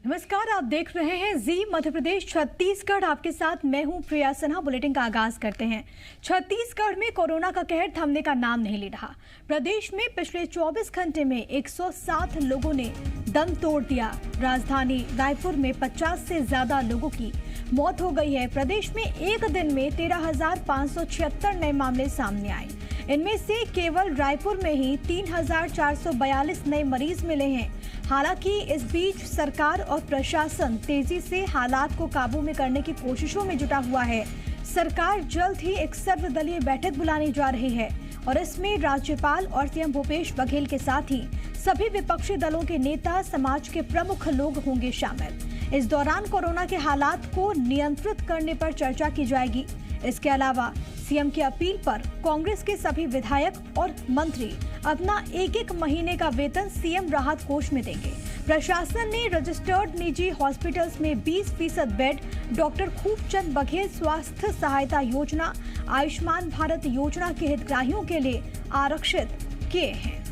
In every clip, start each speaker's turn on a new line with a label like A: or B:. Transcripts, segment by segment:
A: नमस्कार, आप देख रहे हैं जी मध्य प्रदेश छत्तीसगढ़। आपके साथ मैं हूं प्रिया सिन्हा। बुलेटिन का आगाज करते हैं। छत्तीसगढ़ में कोरोना का कहर थमने का नाम नहीं ले रहा। प्रदेश में पिछले 24 घंटे में 107 लोगों ने दम तोड़ दिया। राजधानी रायपुर में 50 से ज्यादा लोगों की मौत हो गई है। प्रदेश में एक दिन में 13,576 नए मामले सामने आए। इनमें से केवल रायपुर में ही 3,442 नए मरीज मिले हैं। हालांकि इस बीच सरकार और प्रशासन तेजी से हालात को काबू में करने की कोशिशों में जुटा हुआ है। सरकार जल्द ही एक सर्वदलीय बैठक बुलाने जा रही है और इसमें राज्यपाल और सीएम भूपेश बघेल के साथ ही सभी विपक्षी दलों के नेता, समाज के प्रमुख लोग होंगे शामिल। इस दौरान कोरोना के हालात को नियंत्रित करने पर चर्चा की जाएगी। इसके अलावा सीएम की अपील पर कांग्रेस के सभी विधायक और मंत्री अपना एक महीने का वेतन सीएम राहत कोष में देंगे। प्रशासन ने रजिस्टर्ड निजी हॉस्पिटल्स में 20% बेड डॉक्टर खूबचंद बघेल स्वास्थ्य सहायता योजना, आयुष्मान भारत योजना के हितग्राहियों के लिए आरक्षित किए हैं।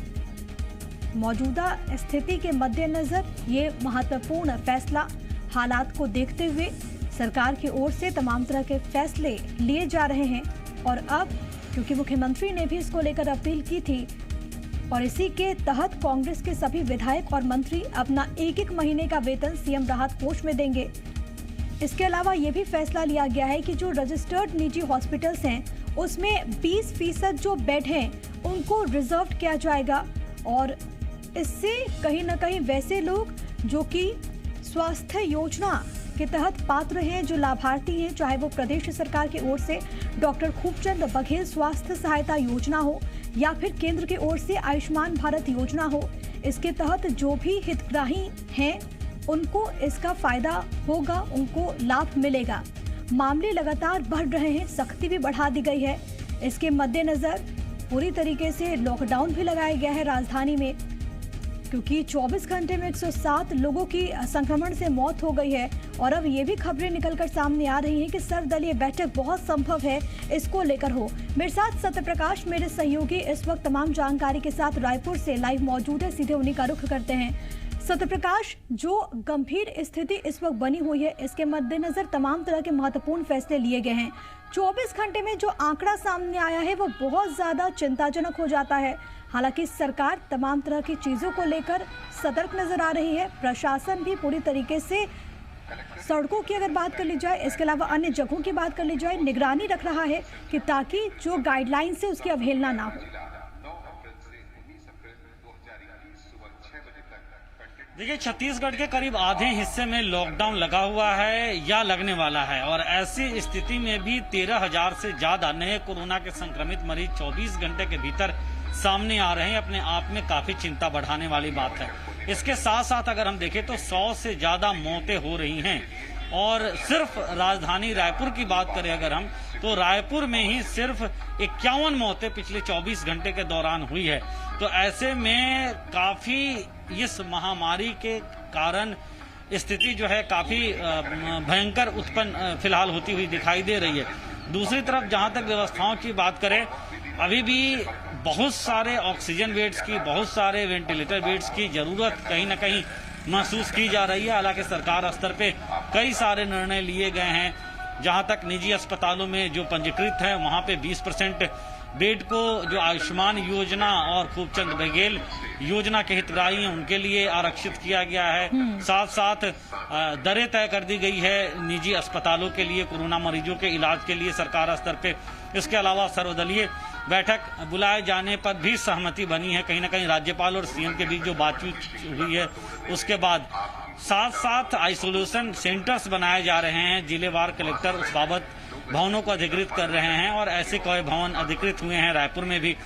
A: मौजूदा स्थिति के मद्देनजर ये महत्वपूर्ण फैसला, हालात को देखते हुए सरकार की ओर से तमाम तरह के फैसले लिए जा रहे हैं। और अब क्योंकि मुख्यमंत्री ने भी इसको लेकर अपील की थी और इसी के तहत कांग्रेस के सभी विधायक और मंत्री अपना एक महीने का वेतन सीएम राहत कोष में देंगे। इसके अलावा ये भी फैसला लिया गया है कि जो रजिस्टर्ड निजी हॉस्पिटल्स हैं उसमें 20% जो बेड हैं उनको रिजर्व किया जाएगा और इससे कहीं ना कहीं वैसे लोग जो कि स्वास्थ्य योजना के तहत पात्र हैं, जो लाभार्थी हैं, चाहे वो प्रदेश सरकार की ओर से डॉक्टर खूबचंद बघेल स्वास्थ्य सहायता योजना हो या फिर केंद्र की ओर से आयुष्मान भारत योजना हो, इसके तहत जो भी हितग्राही हैं उनको इसका फायदा होगा, उनको लाभ मिलेगा। मामले लगातार बढ़ रहे हैं, सख्ती भी बढ़ा दी गई है। इसके मद्देनजर पूरी तरीके से लॉकडाउन भी लगाया गया है राजधानी में, क्योंकि 24 घंटे में 107 लोगों की संक्रमण से मौत हो गई है। और अब ये भी खबरें निकलकर सामने आ रही हैं कि सर्वदलीय बैठक बहुत संभव है इसको लेकर हो। मेरे साथ सत्य प्रकाश, मेरे सहयोगी, इस वक्त तमाम जानकारी के साथ रायपुर से लाइव मौजूद है। सीधे उन्हीं का रुख करते हैं। सत्य प्रकाश, जो गंभीर स्थिति इस वक्त बनी हुई है, इसके मद्देनजर तमाम तरह के महत्वपूर्ण फैसले लिए गए हैं। 24 घंटे में जो आंकड़ा सामने आया है वो बहुत ज्यादा चिंताजनक हो जाता है। हालांकि सरकार तमाम तरह की चीजों को लेकर सतर्क नजर आ रही है। प्रशासन भी पूरी तरीके से सड़कों की अगर बात कर ली जाए, इसके अलावा अन्य जगहों की बात कर ली जाए, निगरानी रख रहा है कि ताकि जो गाइडलाइंस है उसकी अवहेलना ना हो।
B: देखिए, छत्तीसगढ़ के करीब आधे हिस्से में लॉकडाउन लगा हुआ है या लगने वाला है और ऐसी स्थिति में भी 13,000 से ज्यादा नए कोरोना के संक्रमित मरीज 24 घंटे के भीतर सामने आ रहे हैं। अपने आप में काफी चिंता बढ़ाने वाली बात है। इसके साथ साथ अगर हम देखें तो 100 से ज्यादा मौतें हो रही हैं और सिर्फ राजधानी रायपुर की बात करें अगर हम, तो रायपुर में ही सिर्फ 51 मौतें पिछले 24 घंटे के दौरान हुई है। तो ऐसे में काफी इस महामारी के कारण स्थिति जो है काफी भयंकर उत्पन्न फिलहाल होती हुई दिखाई दे रही है। दूसरी तरफ जहां तक व्यवस्थाओं की बात करें, अभी भी बहुत सारे ऑक्सीजन बेड्स की, बहुत सारे वेंटिलेटर बेड्स की जरूरत कहीं ना कहीं महसूस की जा रही है। हालांकि सरकार स्तर पे कई सारे निर्णय लिए गए हैं। जहां तक निजी अस्पतालों में जो पंजीकृत है वहां पे 20% बेड को जो आयुष्मान योजना और खूबचंद बघेल योजना के हितग्राही हैं उनके लिए आरक्षित किया गया है। साथ साथ दरें तय कर दी गई है निजी अस्पतालों के लिए कोरोना मरीजों के इलाज के लिए सरकार स्तर पे। इसके अलावा सर्वदलीय बैठक बुलाए जाने पर भी सहमति बनी है। कहीं ना कहीं राज्यपाल और सीएम के बीच जो बातचीत हुई है उसके बाद साथ साथ आइसोलेशन सेंटर्स बनाए जा रहे हैं। जिलेवार कलेक्टर उस बाबत भवनों को अधिकृत कर रहे हैं और ऐसे कई भवन अधिकृत हुए हैं रायपुर में भी।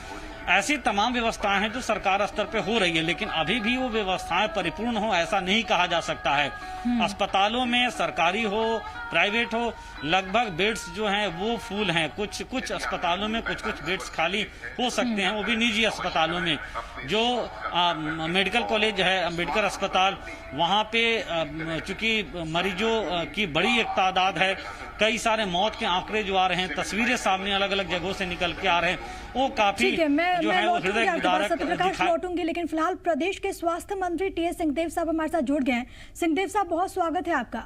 B: ऐसी तमाम व्यवस्थाएं हैं जो सरकार स्तर पे हो रही है, लेकिन अभी भी वो व्यवस्थाएं परिपूर्ण हो ऐसा नहीं कहा जा सकता है। अस्पतालों में, सरकारी हो प्राइवेट हो, लगभग बेड्स जो हैं वो फुल हैं। कुछ अस्पतालों में कुछ बेड्स खाली हो सकते हैं, वो भी निजी अस्पतालों में। जो मेडिकल कॉलेज है, अम्बेडकर अस्पताल, वहाँ पे चूंकि मरीजों की बड़ी एक तादाद है, कई सारे मौत के आंकड़े जो आ रहे हैं, तस्वीरें सामने अलग अलग जगहों से निकल के आ रहे हैं, वो काफी जो है वो हृदय विदारक
A: लौटूंगी। लेकिन फिलहाल प्रदेश के स्वास्थ्य मंत्री टी.एस. सिंहदेव साहब हमारे साथ जुड़ गए हैं। सिंहदेव साहब, बहुत स्वागत है आपका।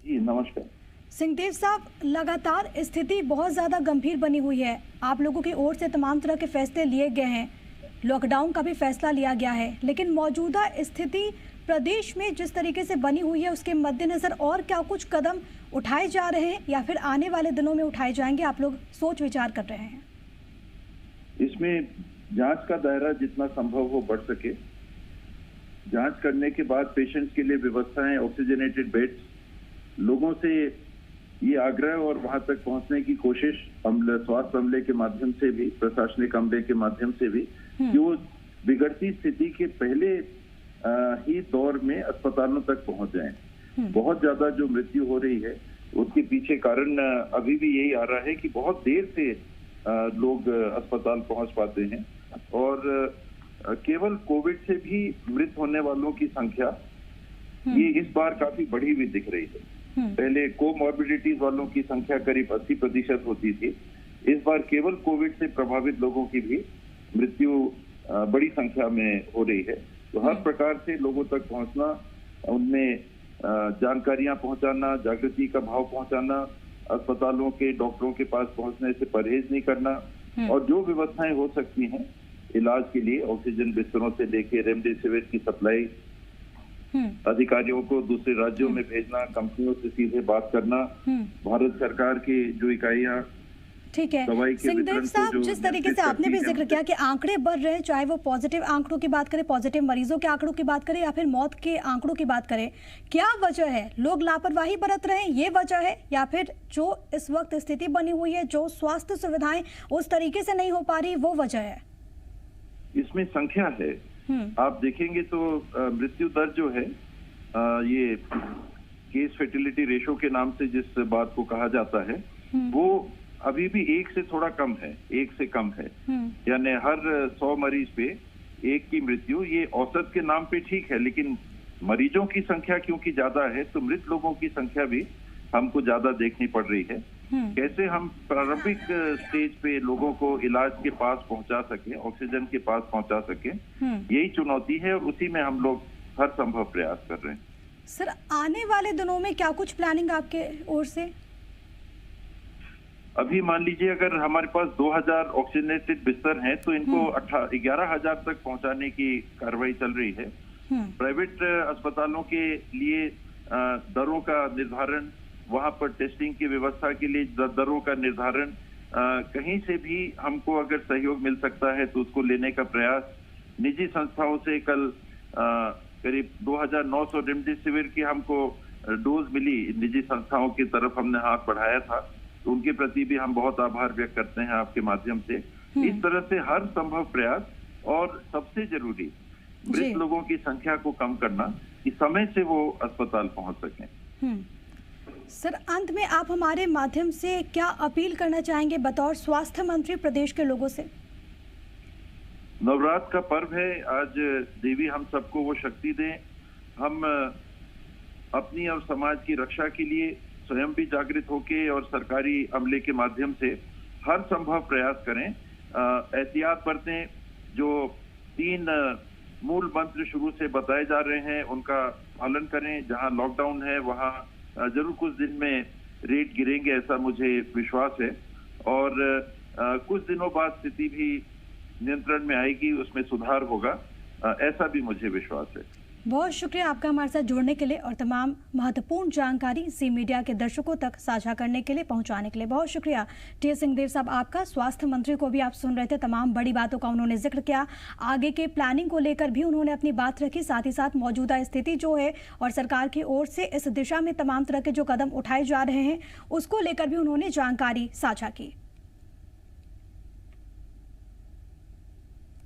C: जी नमस्कार।
A: सिंहदेव साहब, लगातार स्थिति बहुत ज्यादा गंभीर बनी हुई है। आप लोगों की ओर से तमाम तरह के फैसले लिए गए हैं, लॉकडाउन का भी फैसला लिया गया है, लेकिन मौजूदा स्थिति प्रदेश में जिस तरीके से बनी हुई है उसके मद्देनजर और क्या कुछ कदम उठाए जा रहे हैं या फिर आने वाले दिनों में उठाए जाएंगे, आप लोग सोच विचार कर रहे हैं?
C: इसमें जांच का दायरा जितना संभव हो बढ़ सके, जांच करने के बाद पेशेंट्स के लिए व्यवस्थाएं, ऑक्सीजनेटेड बेड्स, लोगों से ये आग्रह और वहां तक पहुंचने की कोशिश स्वास्थ्य अमले के माध्यम से भी, प्रशासनिक अमले के माध्यम से भी, कि वो बिगड़ती स्थिति के पहले ही दौर में अस्पतालों तक पहुंच जाएं। बहुत ज्यादा जो मृत्यु हो रही है उसके पीछे कारण अभी भी यही आ रहा है कि बहुत देर से लोग अस्पताल पहुंच पाते हैं, और केवल कोविड से भी मृत होने वालों की संख्या ये इस बार काफी बढ़ी हुई दिख रही है। पहले कोमॉर्बिडिटीज वालों की संख्या करीब 80% होती थी, इस बार केवल कोविड से प्रभावित लोगों की भी मृत्यु बड़ी संख्या में हो रही है। तो हर प्रकार से लोगों तक पहुंचना, उनमें जानकारियां पहुंचाना, जागृति का भाव पहुंचाना, अस्पतालों के डॉक्टरों के पास पहुंचने से परहेज नहीं करना, और जो व्यवस्थाएं हो सकती हैं इलाज के लिए, ऑक्सीजन बिस्तरों से लेके रेमडेसिविर की सप्लाई, अधिकारियों को दूसरे राज्यों में भेजना, कंपनियों से सीधे बात करना, भारत सरकार की जो इकाइयां,
A: ठीक है सिंहदेव साहब, जिस तरीके से आपने भी जिक्र किया कि आंकड़े बढ़ रहे हैं, चाहे वो पॉजिटिव आंकड़ों की बात करें, पॉजिटिव मरीजों के आंकड़ों की बात करें या फिर मौत के आंकड़ों की बात करें, क्या वजह है? लोग लापरवाही बरत रहे हैं, ये वजह है, या फिर जो इस वक्त स्थिति बनी हुई है, जो स्वास्थ्य सुविधाएं उस तरीके से नहीं हो पा रही, वो वजह है?
C: इसमें संख्या है। आप देखेंगे तो मृत्यु दर जो है, ये केस फर्टिलिटी रेशो के नाम से जिस बात को कहा जाता है, वो अभी भी 1 से थोड़ा कम है, 1 से कम है। यानी हर 100 मरीज पे 1 की मृत्यु, ये औसत के नाम पे ठीक है, लेकिन मरीजों की संख्या क्योंकि ज्यादा है तो मृत लोगों की संख्या भी हमको ज्यादा देखनी पड़ रही है। कैसे हम प्रारंभिक स्टेज पे लोगों को इलाज के पास पहुंचा सके, ऑक्सीजन के पास पहुंचा सके, यही चुनौती है, और उसी में हम लोग हर संभव प्रयास कर रहे हैं।
A: सर, आने वाले दिनों में क्या कुछ प्लानिंग आपके ओर से?
C: अभी मान लीजिए अगर हमारे पास 2000 ऑक्सीजनेटेड बिस्तर हैं तो इनको 11,000 तक पहुंचाने की कार्रवाई चल रही है। प्राइवेट अस्पतालों के लिए दरों का निर्धारण, वहां पर टेस्टिंग की व्यवस्था के लिए दरों का निर्धारण, कहीं से भी हमको अगर सहयोग मिल सकता है तो उसको लेने का प्रयास। निजी संस्थाओं से कल करीब 2900 रेमडेसिविर की हमको डोज मिली, निजी संस्थाओं की तरफ हमने हाथ बढ़ाया था, तो उनके प्रति भी हम बहुत आभार व्यक्त करते हैं आपके माध्यम से। इस तरह से हर संभव प्रयास, और सबसे जरूरी मृत लोगों की संख्या को कम करना कि समय से वो अस्पताल पहुंच सकें।
A: सर, अंत में आप हमारे माध्यम से क्या अपील करना चाहेंगे बतौर स्वास्थ्य मंत्री प्रदेश के लोगों से?
C: नवरात्र का पर्व है, आज देवी हम सबको वो शक्ति दें, हम अपनी और समाज की रक्षा के लिए स्वयं भी जागृत होके और सरकारी अमले के माध्यम से हर संभव प्रयास करें, एहतियात बरतें। जो 3 मूल मंत्र शुरू से बताए जा रहे हैं उनका पालन करें। जहां लॉकडाउन है वहां जरूर कुछ दिन में रेट गिरेंगे, ऐसा मुझे विश्वास है, और कुछ दिनों बाद स्थिति भी नियंत्रण में आएगी, उसमें सुधार होगा, ऐसा भी मुझे विश्वास है।
A: बहुत शुक्रिया आपका हमारे साथ जुड़ने के लिए और तमाम महत्वपूर्ण जानकारी ज़ी मीडिया के दर्शकों तक साझा करने के लिए, पहुंचाने के लिए बहुत शुक्रिया टी.एस. सिंहदेव साहब आपका। स्वास्थ्य मंत्री को भी आप सुन रहे थे, तमाम बड़ी बातों का उन्होंने जिक्र किया, आगे के प्लानिंग को लेकर भी उन्होंने अपनी बात रखी, साथ ही साथ मौजूदा स्थिति जो है और सरकार की ओर से इस दिशा में तमाम तरह के जो कदम उठाए जा रहे हैं उसको लेकर भी उन्होंने जानकारी साझा की।